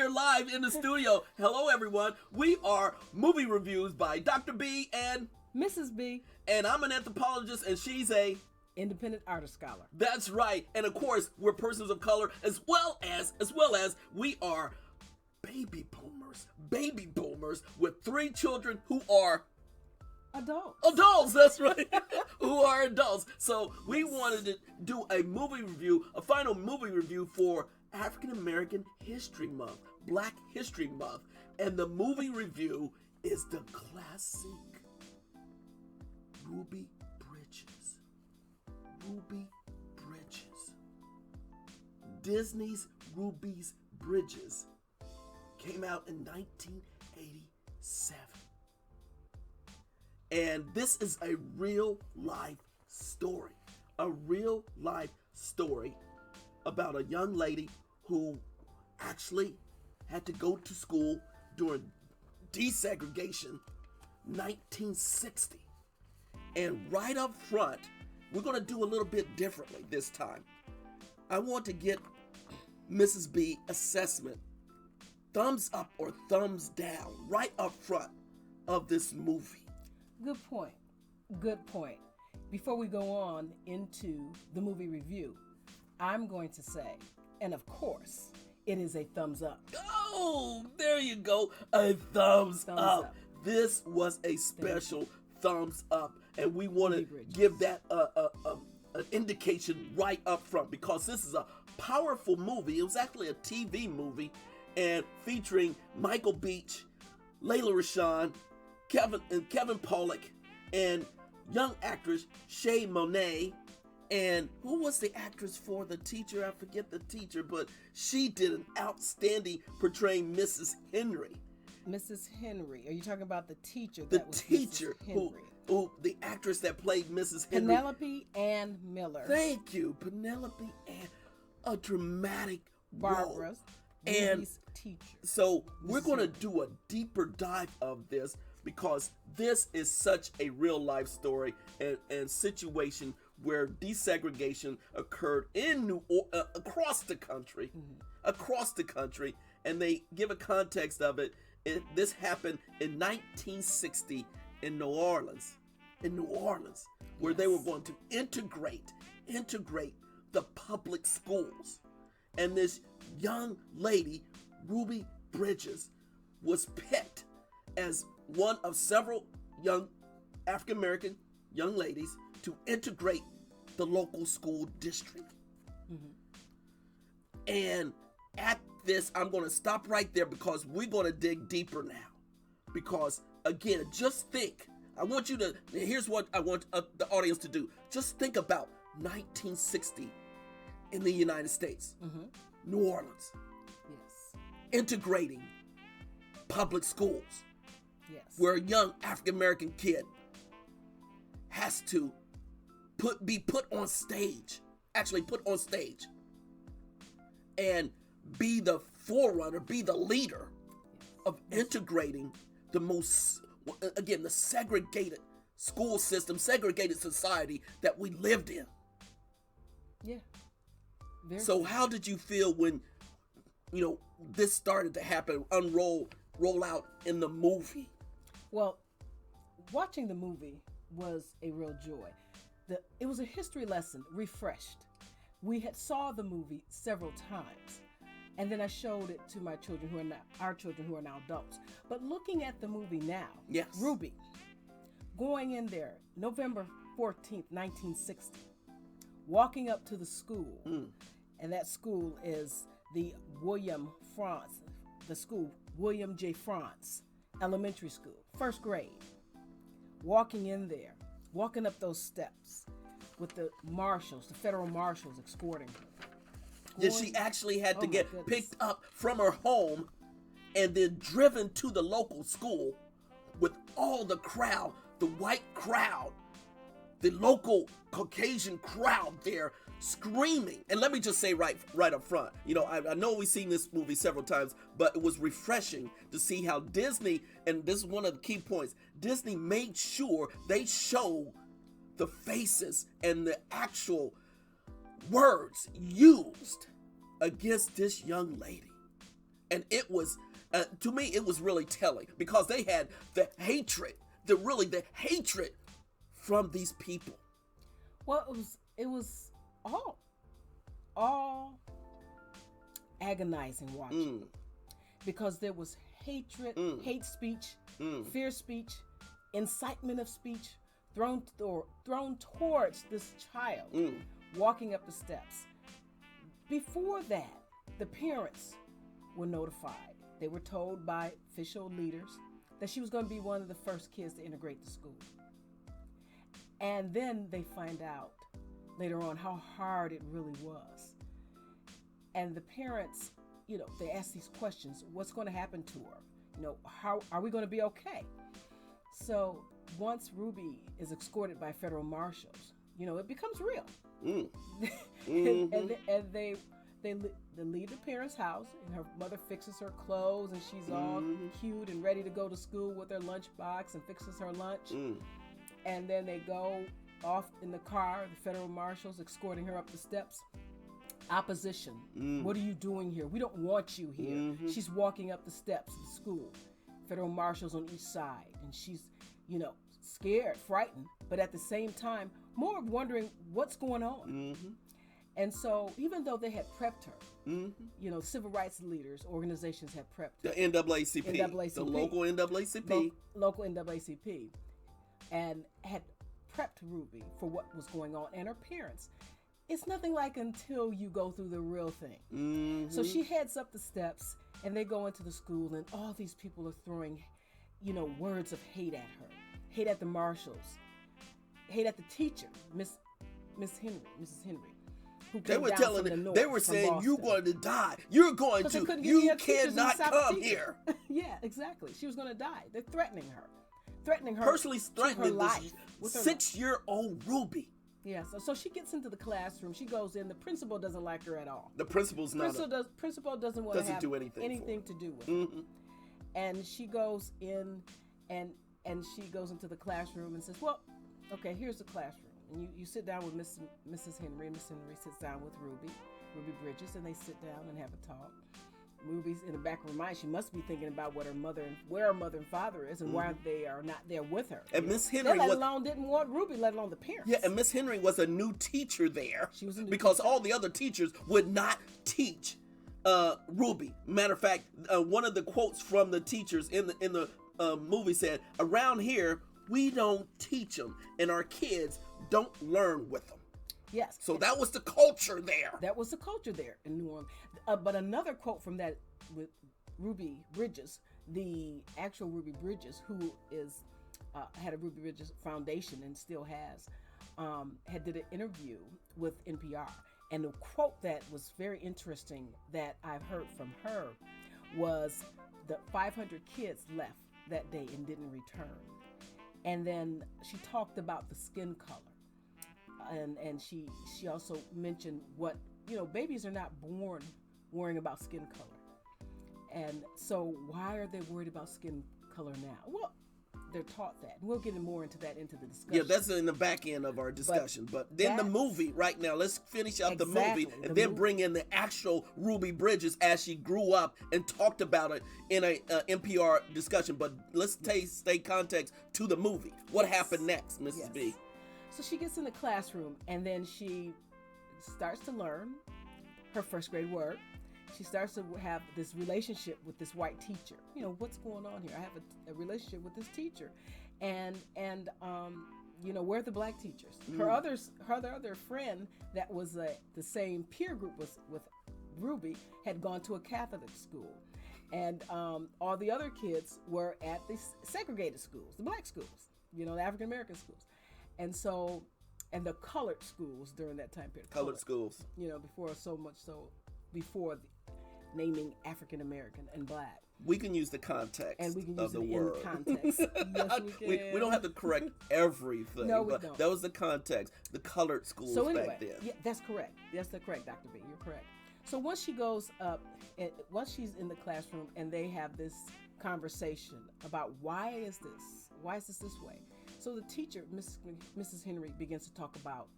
here live in the studio. Hello, everyone. We are Movie Reviews by Dr. B and Mrs. B. And I'm an anthropologist, and she's a independent artist scholar. That's right. And of course, we're persons of color as well as we are baby boomers with 3 children who are adults, that's right. Who are adults. So we wanted to do a movie review, a final movie review for African American History Month, Black History Month. And the movie review is the classic Ruby Bridges. Ruby Bridges. Disney's Ruby's Bridges came out in 1987. And this is a real life story. A real life story about a young lady who actually had to go to school during desegregation, 1960. And right up front, we're going to do a little bit differently this time. I want to get Mrs. B assessment, thumbs up or thumbs down, right up front of this movie. Good point. Before we go on into the movie review, I'm going to say, and of course, it is a thumbs up. Oh, there you go. A thumbs up. This was a special thumbs up. And we want to give that an indication right up front because this is a powerful movie. It was actually a TV movie and featuring Michael Beach, Layla Rashawn, Kevin Pollak, and young actress Shay Monet. And who was the actress for the teacher? I forget the teacher, but she did an outstanding portraying Mrs. Henry. Mrs. Henry. Are you talking about the teacher? The teacher who the actress that played Mrs. Henry. Penelope Ann Miller. Thank you, Penelope Ann. A dramatic Barbara's and teacher. So we're going to do a deeper dive of this because this is such a real life story and situation where desegregation occurred in across the country, and they give a context of it. This happened in 1960 in New Orleans, where they were going to integrate the public schools. And this young lady, Ruby Bridges, was picked as one of several young African American young ladies to integrate the local school district. And at this, I'm going to stop right there because we're going to dig deeper now. Because again, just think. Here's what I want the audience to do. Just think about 1960 in the United States, New Orleans. Yes. Integrating public schools. Yes. Where a young African American kid has to be put on stage, and be the forerunner, be the leader of integrating the segregated school system, segregated society that we lived in. Yeah. So how did you feel when, this started to happen, roll out in the movie? Well, watching the movie was a real joy. It was a history lesson, refreshed. We had saw the movie several times, and then I showed it to my children our children who are now adults. But looking at the movie now, yes. Ruby, going in there, November 14th, 1960, walking up to the school, and that school is the William J. France Elementary School, first grade. Walking in there, walking up those steps with the federal marshals escorting her. Yeah, she actually had to get picked up from her home and then driven to the local school with all the crowd, the white crowd, the local Caucasian crowd there screaming. And let me just say right up front, I know we've seen this movie several times, but it was refreshing to see how Disney, and this is one of the key points, Disney made sure they show the faces and the actual words used against this young lady. And it was, to me, it was really telling because they had the hatred, the hatred from these people. Well, it was all agonizing watching because there was hatred, hate speech, fear speech, incitement of speech thrown towards this child walking up the steps. Before that, the parents were notified. They were told by official leaders that she was going to be one of the first kids to integrate the school. And then they find out later on how hard it really was. And the parents, they ask these questions. What's going to happen to her? How are we going to be okay? So once Ruby is escorted by federal marshals, it becomes real. and they leave the parents' house, and her mother fixes her clothes, and she's all cute and ready to go to school with her lunchbox and fixes her lunch. And then they go off in the car, the federal marshals escorting her up the steps. Opposition. What are you doing here? We don't want you here. She's walking up the steps of the school. Federal marshals on each side, and she's, scared, frightened, but at the same time, more of wondering what's going on. And so, even though they had prepped her, civil rights leaders, organizations had prepped her. The NAACP. The local NAACP. Local NAACP. And had prepped Ruby for what was going on, and her parents. It's nothing like until you go through the real thing. So she heads up the steps, and they go into the school, and all these people are throwing, words of hate at her. Hate at the marshals. Hate at the teacher, Mrs. Henry. They were they were saying, you're going to die. You cannot come here. Yeah, exactly. She was going to die. They're threatening her. Personally threatening this 6-year-old Ruby. Yeah, so she gets into the classroom. She goes in. The principal doesn't like her at all. The principal doesn't want to have do anything to do with her. And she goes in, and she goes into the classroom and says, well, okay, here's the classroom. And you sit down with Mrs. Henry, and Miss Henry sits down with Ruby Bridges, and they sit down and have a talk. Ruby's in the back of her mind. She must be thinking about where her mother and father is, and why they are not there with her. And Miss Henry didn't want Ruby, let alone the parents. Yeah, and Miss Henry was a new teacher there. She was a new because all the other teachers would not teach Ruby. Matter of fact, one of the quotes from the teachers in the movie said, "Around here, we don't teach them, and our kids don't learn with them." Yes. So that was the culture there. That was the culture there in New Orleans. But another quote from that with Ruby Bridges, the actual Ruby Bridges, who is had a Ruby Bridges Foundation and still has, had did an interview with NPR. And the quote that was very interesting that I've heard from her was the 500 kids left that day and didn't return. And then she talked about the skin color. And she also mentioned what, babies are not born worrying about skin color. And so why are they worried about skin color now? Well, they're taught that. And we'll get more into the discussion. Yeah, that's in the back end of our discussion. But then the movie right now, let's finish out the movie and then bring in the actual Ruby Bridges as she grew up and talked about it in a NPR discussion. But let's stay context to the movie. What happened next, Mrs. B? So she gets in the classroom, and then she starts to learn her first grade word. She starts to have this relationship with this white teacher. What's going on here? I have a relationship with this teacher, and where are the black teachers? Her other friend that was the same peer group with Ruby had gone to a Catholic school, and all the other kids were at the segregated schools, the black schools, the African American schools. And so, and the colored schools during that time period. Colored schools. Before naming African American and black. We can use the context and we can of use the it word. In context. Yes, we can. We don't have to correct everything. No, we but don't. That was the context. The colored schools back then. Yeah, that's correct. That's correct, Dr. B. You're correct. So once she goes up, once she's in the classroom and they have this conversation about why is this way? So the teacher, Mrs. Henry, begins to talk about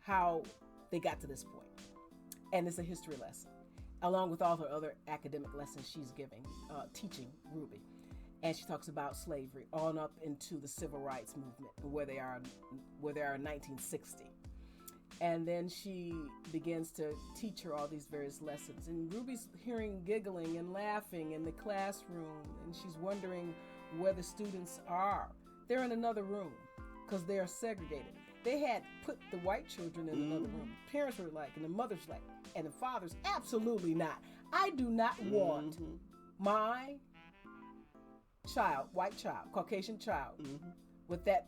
how they got to this point. And it's a history lesson. along with all her other academic lessons she's teaching Ruby. And she talks about slavery on up into the civil rights movement, where they are in 1960. And then she begins to teach her all these various lessons. And Ruby's hearing giggling and laughing in the classroom, and she's wondering where the students are. They're in another room because they are segregated. They had put the white children in another room. Parents were like, and the mother's like, and the father's absolutely not. I do not want my child, white child, Caucasian child, with that,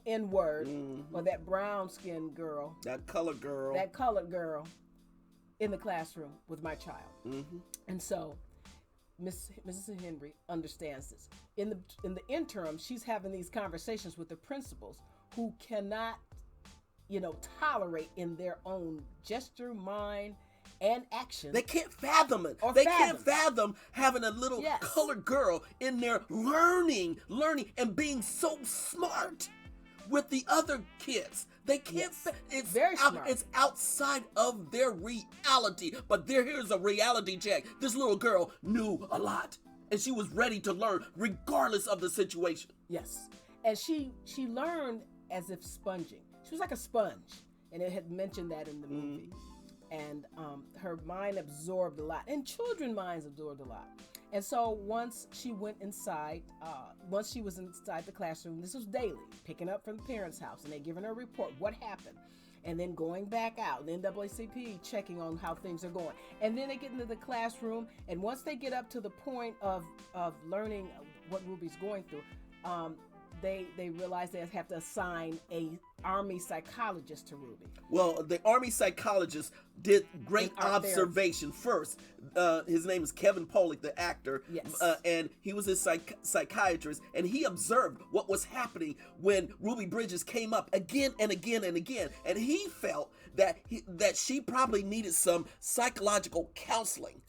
N-word, or that brown-skinned girl, that colored girl in the classroom with my child. And so Mrs. Henry understands this. In the interim, she's having these conversations with the principals who cannot, tolerate in their own gesture, mind, and action. They can't fathom it. Can't fathom having a little colored girl in there learning, and being so smart with the other kids. They can't. It's very smart. It's outside of their reality. But here's a reality check. This little girl knew a lot, and she was ready to learn regardless of the situation. Yes, and she learned as if sponging. She was like a sponge, and it had mentioned that in the movie. And her mind absorbed a lot, and children's minds absorbed a lot. And so once she went inside, once she was inside the classroom, this was daily, picking up from the parents' house, and they giving her a report, what happened, and then going back out, and NAACP checking on how things are going. And then they get into the classroom, and once they get up to the point of learning what Ruby's going through, they realize they have to assign a Army psychologist to Ruby. Well, the Army psychologist did great observation first. His name is Kevin Pollak, the actor. Yes. And he was a psychiatrist, and he observed what was happening when Ruby Bridges came up again and again and again. And he felt that she probably needed some psychological counseling,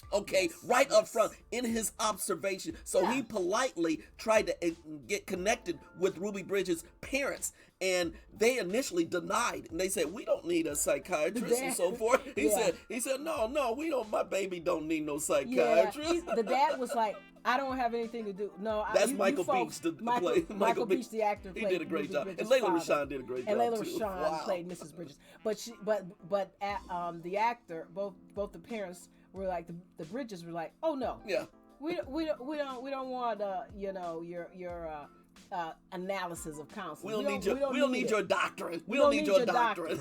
right up front in his observation. So he politely tried to get connected with Ruby Bridges' parents. And they initially denied, and they said, "We don't need a psychiatrist," and so forth. He said, "No, we don't. My baby don't need no psychiatrist." The dad was like, "I don't have anything to do." No, that's Michael Beach. Michael Beach, the actor, he did a great job, and Layla Rashawn did a great job too. And Layla too. Rashawn played Mrs. Bridges, but the actor, both the parents were like, the Bridges were like, "Oh no, we don't want your analysis of counseling. We don't need your doctrine. We don't need your doctrine."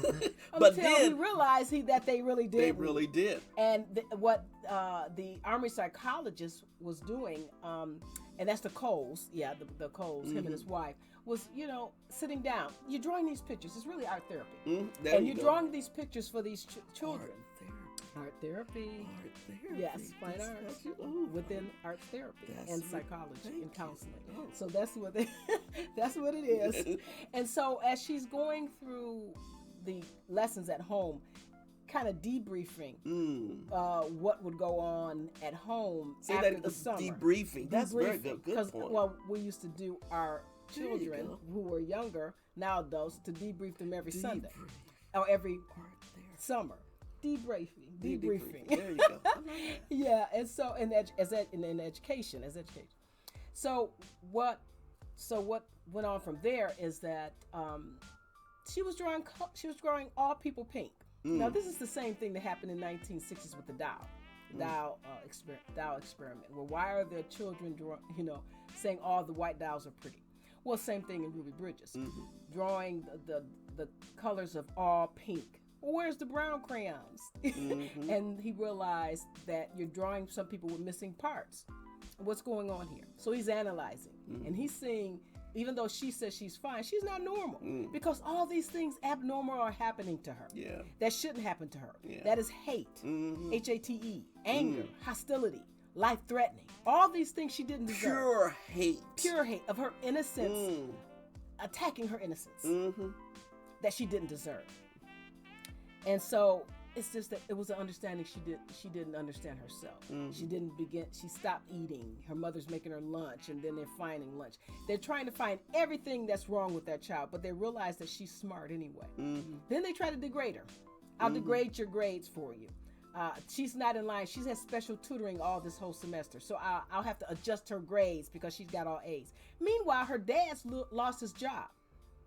But then we realized that they really did. They really did. And what the Army psychologist was doing, and that's the Coles, the Coles, him and his wife, was sitting down. You're drawing these pictures. It's really art therapy, and you're drawing these pictures for these children. Art therapy. Yes, fine arts within art therapy and psychology and counseling. So that's what it is. And so as she's going through the lessons at home, kind of debriefing what would go on at home after the summer. Debriefing. That's very good. Good point. Well, we used to do our children who were younger, now adults, to debrief them every Sunday or every summer. Debriefing. There you go. Yeah, and so in education. So what went on from there is that she was drawing all people pink. Now this is the same thing that happened in 1960s with the Dow experiment. Well, why are the children saying all the white dolls are pretty? Well, same thing in Ruby Bridges, drawing the colors of all pink. Where's the brown crayons? And he realized that you're drawing some people with missing parts. What's going on here? So he's analyzing, and he's seeing, even though she says she's fine, she's not normal because all these things abnormal are happening to her. Yeah. That shouldn't happen to her. Yeah. That is hate, H-A-T-E, anger, hostility, life-threatening. All these things she didn't deserve. Pure hate of her innocence, attacking her innocence that she didn't deserve. And so it's just that it was an understanding she didn't understand herself. She stopped eating. Her mother's making her lunch, and then they're finding lunch. They're trying to find everything that's wrong with that child, but they realize that she's smart anyway. Then they try to degrade her. I'll degrade your grades for you. she's not in line. She has special tutoring all this whole semester, so I'll have to adjust her grades because she's got all A's. Meanwhile, her dad's lost his job.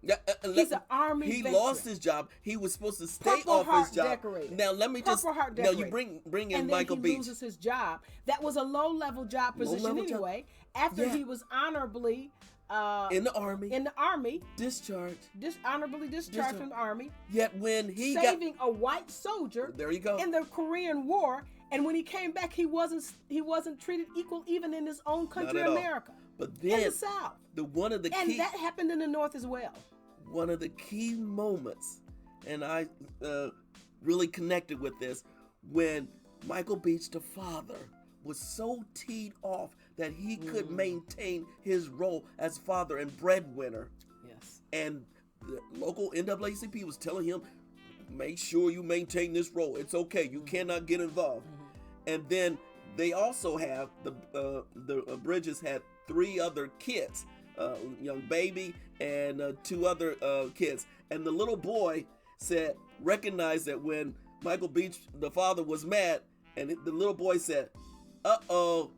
Yeah, he's an Army He veteran. lost his job. He was supposed to stay Purple off Heart his job. decorator. Now let me just. Purple Heart Now you decorator. bring in and Michael then Beach. he loses his job. That was a low-level job position Low-level job. anyway. After Yeah. he was honorably in the army. Discharged. Honorably discharged from the army. Yet when he saving a white soldier. There you go. In the Korean War, and when he came back, he wasn't treated equal even in his own country, America. But then in the South. And that happened in the North as well. One of the key moments, and I really connected with this, when Michael Beach, the father, was so teed off that he could maintain his role as father and breadwinner. Yes. And the local NAACP was telling him, make sure you maintain this role. It's okay. You cannot get involved. And then they also have, the Bridges had 3 other kids, young baby and 2 other kids. And the little boy recognized that when Michael Beach, the father, was mad, and the little boy said, uh-oh,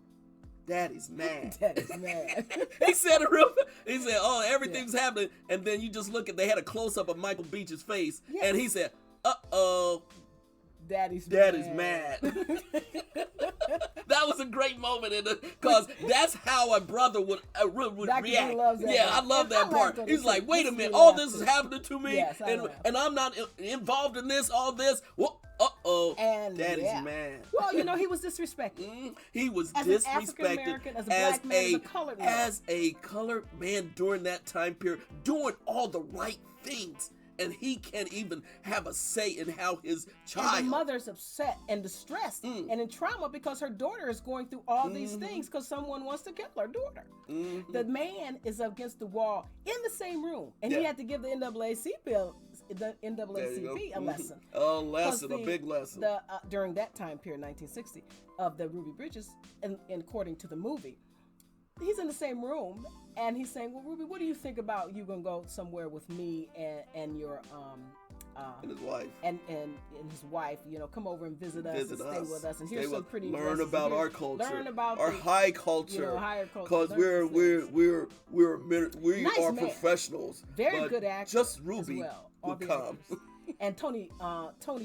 Daddy's mad. Daddy's mad. He said it real. He said, "Oh, everything's happening," and then you just look at. They had a close up of Michael Beach's face, and he said, "Uh-oh, Daddy's mad." That was a great moment, because that's how a brother would react. I love that part. He's like, "Wait a minute, all this is happening to me, and I'm not involved in this. All this. Well, uh-oh, and Daddy's mad." Well, he was disrespected. He was as disrespected an African American, as a black man, as a colored man. As a colored man during that time period, doing all the right things. And he can't even have a say in how his child. And the mother's upset and distressed and in trauma because her daughter is going through all these things because someone wants to kill her daughter. The man is against the wall in the same room, and he had to give the NAACP a lesson. A big lesson. During that time period, 1960, of the Ruby Bridges, and according to the movie, he's in the same room. And he's saying, "Well, Ruby, what do you think about you gonna go somewhere with me and your and his wife and his wife? Come over and visit us, stay with us, and here's some pretty learn about our culture, learn about our high culture, higher culture. Because we nice are man. Professionals, very good actor. Just Ruby as well. will come." And Toni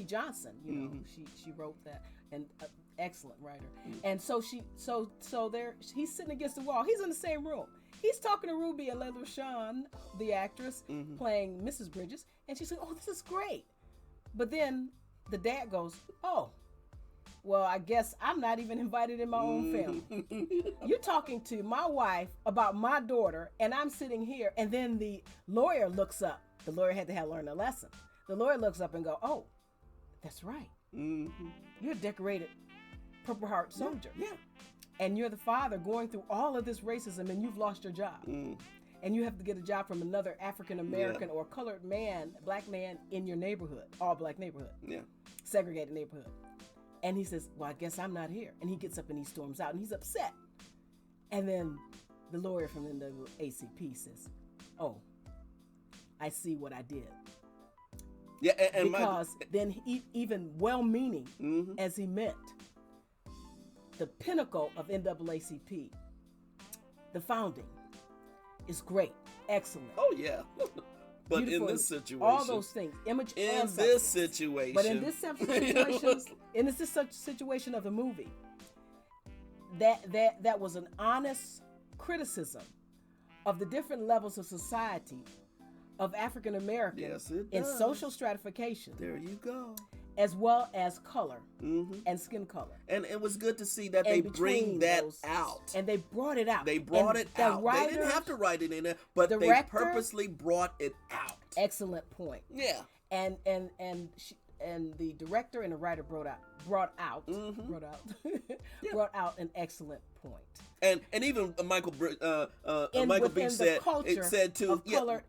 Johnson, she wrote that, and excellent writer. And so he's sitting against the wall. He's in the same room. He's talking to Ruby and Layla Shawn, the actress, playing Mrs. Bridges, and she's like, "Oh, this is great." But then the dad goes, "Oh, well, I guess I'm not even invited in my own family. You're talking to my wife about my daughter, and I'm sitting here." And then the lawyer looks up. The lawyer had to learn a lesson. The lawyer looks up and go, "Oh, that's right. You're a decorated Purple Heart soldier. Yeah. And you're the father going through all of this racism, and you've lost your job. And you have to get a job from another African American or colored man, black man in your neighborhood, all black neighborhood, segregated neighborhood." And he says, "Well, I guess I'm not here." And he gets up and he storms out, and he's upset. And then the lawyer from the NAACP says, "Oh, I see what I did." Yeah, because then even well-meaning as he meant, the pinnacle of NAACP, the founding, is great, excellent. Oh yeah, but beautiful, in this situation, all those things, image in and this substance. situation, But in this situation of the movie, that was an honest criticism of the different levels of society of African Americans in social stratification. There you go. As well as color and skin color. And it was good to see that they bring that out. And they brought it out. They brought it out. They didn't have to write it in there, but they purposely brought it out. Excellent point. Yeah. And the director and the writer brought out an excellent point. And even Michael Beach said,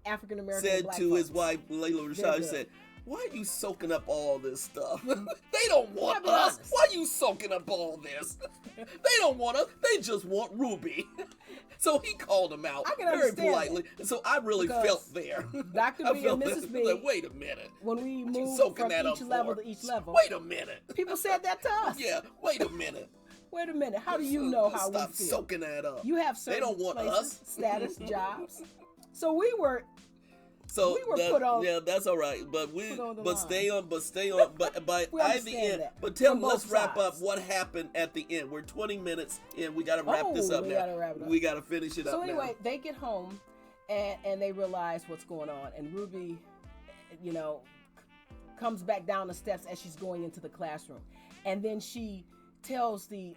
African American said to his wife Layla Rashad, said, why are you soaking up all this stuff? They don't want be us. honest. Why are you soaking up all this? They don't want us. They just want Ruby. So he called him out I can very understand politely. And so I really Because felt there. Dr. I B felt and Mrs. that. B, Like, wait a minute. when we You moved soaking from that up each level for? to each level, Wait a minute. people said that to us. Yeah, wait a minute. Wait a minute. How do you know how we Stop feel? soaking that up. You have certain They don't want places, us. status, jobs. So we were So we were put on- yeah, that's all right. But put on the but line. stay on, but by We at the understand end. that. But tell From me, let's both wrap up sides. what happened at the end. We're 20 minutes in. We got to wrap this up we now. gotta wrap it up. We got to finish it So up anyway, now. they get home and they realize what's going on. And Ruby, you know, comes back down the steps as she's going into the classroom. And then she tells the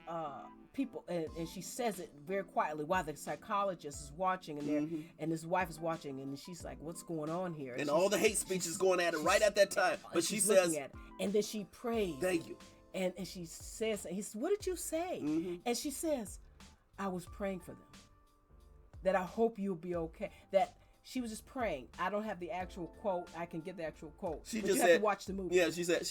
people, and she says it very quietly while the psychologist is watching, and his wife is watching, and she's like, "What's going on here?" And all the hate speech is going at it right at that time. But she she's says, looking at it. And then she prays. "Thank you." And she says, he says, "What did you say?" And she says, "I was praying for them. That I hope you'll be okay." That she was just praying. I don't have the actual quote. I can get the actual quote. She but just you said, have to watch the movie. Yeah, she said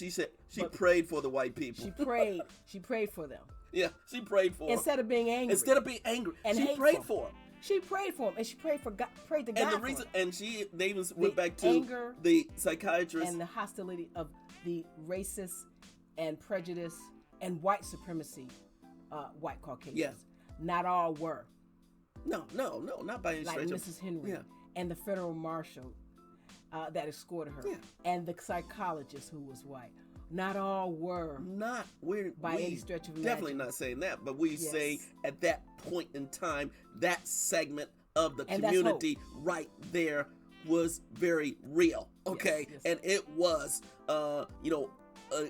she But- prayed for the white people. She prayed. She prayed for them Yeah, she prayed for them. instead of being angry. Instead of being angry, And she hateful. prayed for them. She prayed for him, and she prayed for God. Prayed to God. And the for reason, him. and they even went back to anger the psychiatrist. And the hostility of the racist and prejudice and white supremacy, white Caucasians. Yeah. Not all were. No, not by any Like stretch. Mrs. Henry Yeah. and the federal marshal that escorted her, Yeah. and the psychologist who was white. Not all were. Not we're By we any stretch of definitely imagination. not saying that, but we Yes. say at that point in time that segment of the And that's community right there was very real. Okay, yes. and it was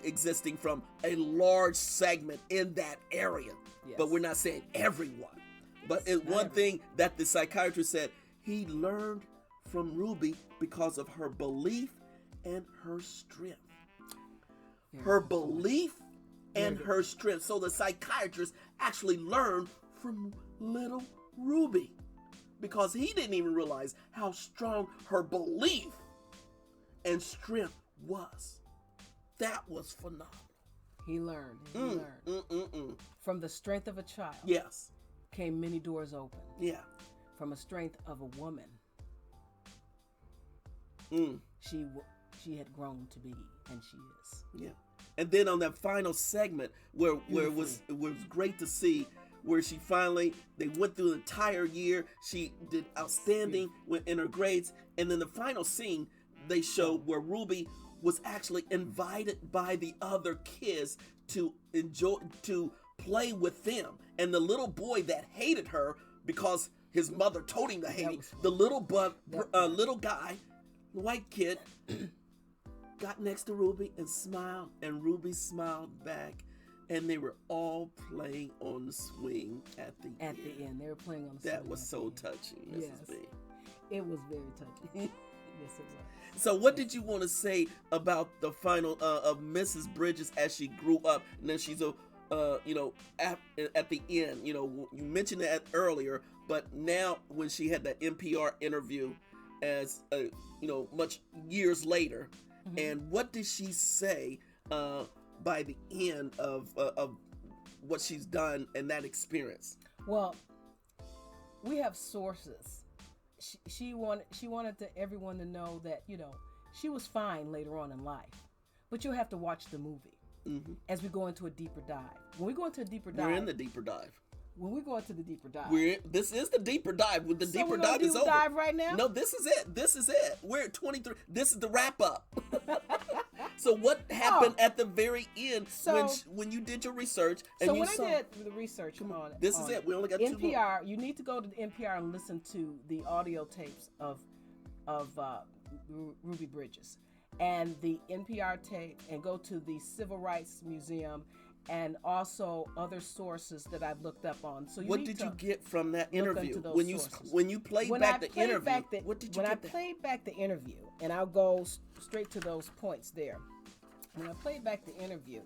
existing from a large segment in that area. Yes. But we're not saying everyone. But one everyone. thing that the psychiatrist said, he learned from Ruby because of her belief and her strength. Her belief and her strength. So the psychiatrist actually learned from little Ruby because he didn't even realize how strong her belief and strength was. That was phenomenal. He learned. He learned. From the strength of a child Yes. came many doors open. Yeah. From the strength of a woman, she had grown to be, and she is. Yeah. And then on that final segment where it was great to see where she finally, they went through the entire year. She did outstanding in her grades. And then the final scene, they showed where Ruby was actually invited by the other kids to play with them. And the little boy that hated her because his mother told him to hate him, the little guy, the white kid, got next to Ruby and smiled, and Ruby smiled back, and they were all playing on the swing at the end. The end. They were playing on the That swing was at so the end. touching, Mrs. Yes. B. It was very touching. Yes, it was. So what did you want to say about the final of Mrs. Bridges as she grew up, and then she's at the end, you mentioned that earlier, but now when she had that NPR interview as much years later, and what did she say by the end of what she's done and that experience? Well, we have sources. She wanted everyone to know that she was fine later on in life, but you'll have to watch the movie as we go into a deeper dive. When we go into a deeper dive, We're in the deeper dive. When we go into the deeper dive, This is the deeper dive. The So deeper we're gonna dive is deep over. dive right now? No, this is it. We're at 23. This is the wrap up. So what happened at the very end when you did your research and so you when saw? I did the research on This is it. We only got 2 more. NPR, you need to go to the NPR and listen to the audio tapes of Ruby Bridges and the NPR tape, and go to the Civil Rights Museum and also other sources that I've looked up on. So What did you get from that interview? into those When you sources. when you played back the interview, what did you When get I there? played back the interview, and I'll go straight to those points there. When I played back the interview,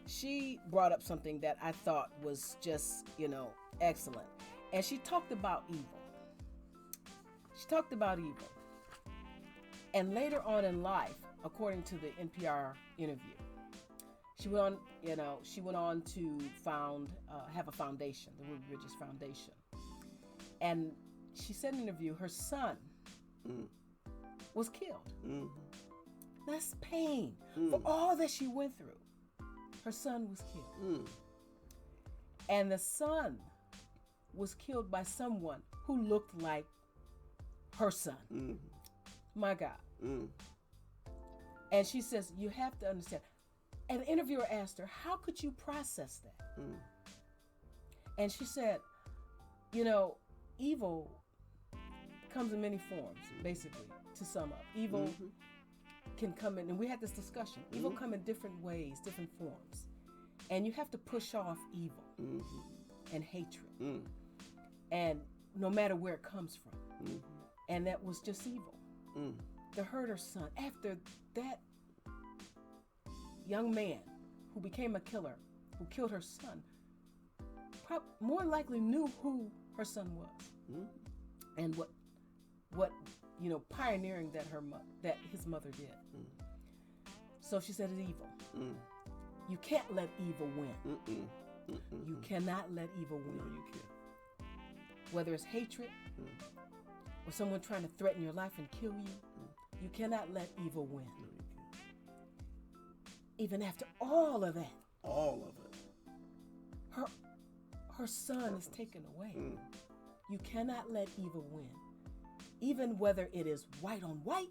she brought up something that I thought was just, excellent. And she talked about evil. And later on in life, according to the NPR interview, she went on to have a foundation, the Ruby Bridges Foundation. And she said in an interview, her son was killed. Mm-hmm. That's pain. For all that she went through, her son was killed. And the son was killed by someone who looked like her son. My God. And she says, you have to understand. And the interviewer asked her, how could you process that? And she said, evil comes in many forms, basically, to sum up. Evil can come in, and we had this discussion. Evil come in different ways, different forms. And you have to push off evil and hatred. And no matter where it comes from. And that was just evil. To hurt her son. After that young man who became a killer, who killed her son, more likely knew who her son was. And what pioneering that his mother did. So she said it's evil. You can't let evil win. You cannot let evil win. No, you can't. Whether it's hatred or someone trying to threaten your life and kill you, you cannot let evil win. No, you can't. Even after all of that. All of it. Her son is taken away. You cannot let evil win. Even whether it is white on white,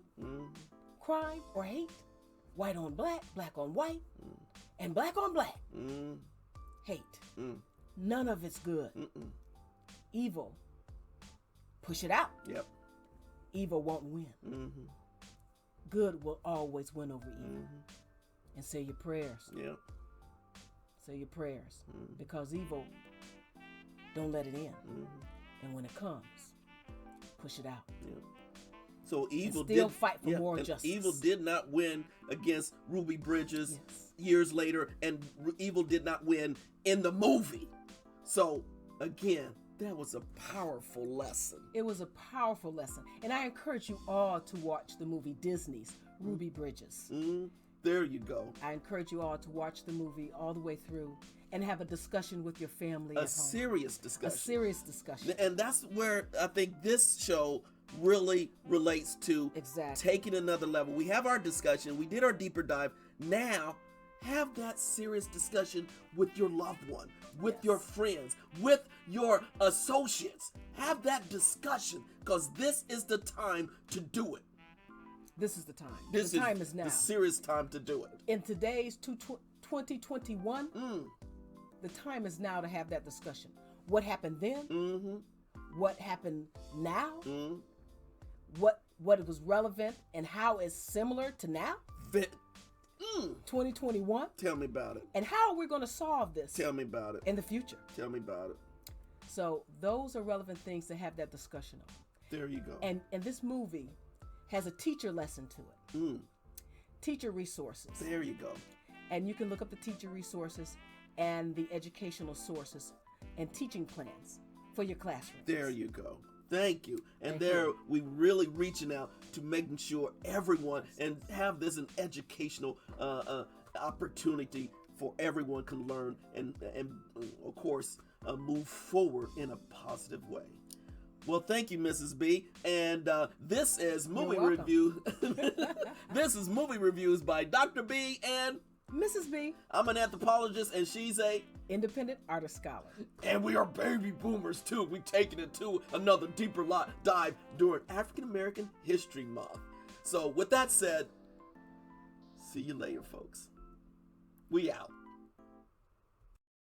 crime or hate, white on black, black on white, and black on black, hate. None of it's good. Evil, push it out. Yep. Evil won't win. Good will always win over evil. And say your prayers. Yep. Say your prayers. Because evil, don't let it in. And when it comes, push it out. Yep. So evil and still fight for more justice. Evil did not win against Ruby Bridges years later, and evil did not win in the movie. So again, that was a powerful lesson. It was a powerful lesson. And I encourage you all to watch the movie Disney's Ruby Bridges. There you go. I encourage you all to watch the movie all the way through and have a discussion with your family. A serious discussion. A serious discussion. And that's where I think this show really relates to taking another level. We have our discussion. We did our deeper dive. Now, have that serious discussion with your loved one, with your friends, with your associates. Have that discussion, because this is the time to do it. This is the time. The time is now. The serious time to do it. In today's 2021, the time is now to have that discussion. What happened then? What happened now? What was relevant and how it's similar to now? 2021. Tell me about it. And how are we going to solve this? Tell me about it. In the future. Tell me about it. So those are relevant things to have that discussion on. There you go. And this movie has a teacher lesson to it. Teacher resources. There you go. And you can look up the teacher resources and the educational sources and teaching plans for your classroom. There you go. Thank you. And we really reaching out to making sure everyone and have this an educational opportunity for everyone can learn and of course move forward in a positive way. Well, thank you, Mrs. B. And this is Movie Review. This is Movie Reviews by Dr. B and Mrs. B. I'm an anthropologist and she's a independent artist scholar. And we are baby boomers too. We've taken it to another deeper dive during African American History Month. So with that said, see you later, folks. We out.